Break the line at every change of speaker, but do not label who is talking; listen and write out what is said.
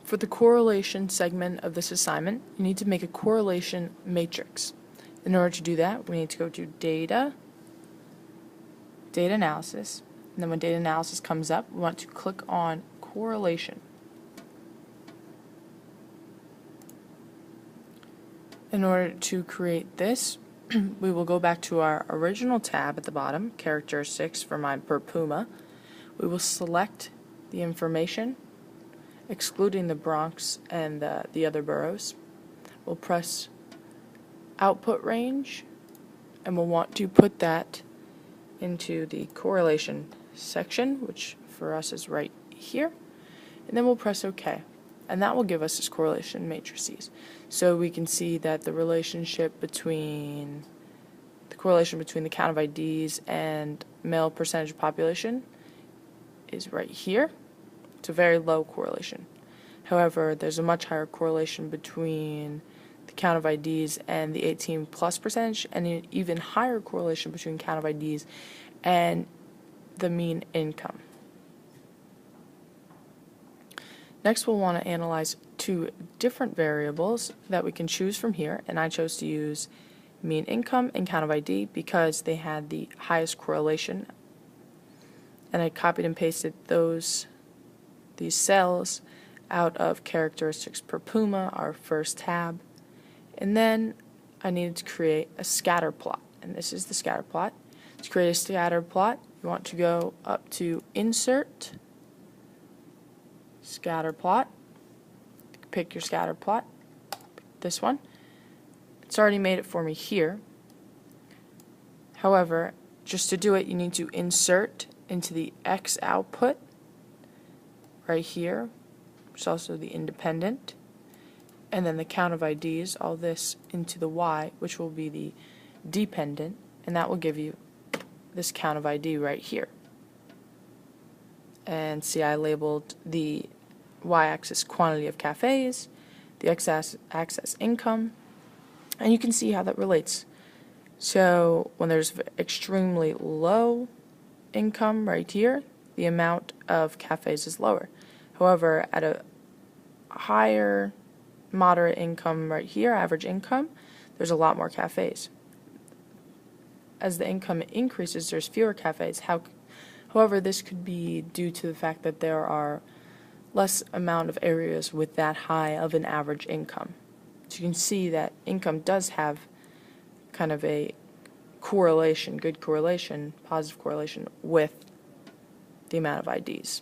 For the correlation segment of this assignment, you need to make a correlation matrix. In order to do that, we need to go to Data, Data Analysis, and then when Data Analysis comes up, we want to click on Correlation. In order to create this, we will go back to our original tab at the bottom, Characteristics for my Puma. We will select the information, excluding the Bronx and the other boroughs. We'll press Output Range, and we'll want to put that into the correlation section, which for us is right here, and then we'll press OK. And that will give us this correlation matrices. So we can see that the correlation between the count of IDs and male percentage of population is right here. It's a very low correlation. However, there's a much higher correlation between the count of IDs and the 18 plus percentage, and an even higher correlation between count of IDs and the mean income. Next, we'll want to analyze two different variables that we can choose from here, and I chose to use mean income and count of ID because they had the highest correlation, and I copied and pasted these cells out of Characteristics per Puma, our first tab, and then I needed to create a scatter plot, and this is the scatter plot. To create a scatter plot, you want to go up to Insert, Scatter Plot, pick your scatter plot, this one. It's already made it for me here. However, just to do it, you need to insert into the X output right here, which is also the independent, and then the count of IDs, all this into the Y, which will be the dependent, and that will give you this count of ID right here. And see, I labeled the y-axis quantity of cafes, the x-axis income, and you can see how that relates. So when there's extremely low income right here, the amount of cafes is lower. However, at a higher moderate income right here, average income, there's a lot more cafes. As the income increases, there's fewer cafes. However, this could be due to the fact that there are less amount of areas with that high of an average income. So you can see that income does have kind of a correlation, good correlation, positive correlation with the amount of IDs.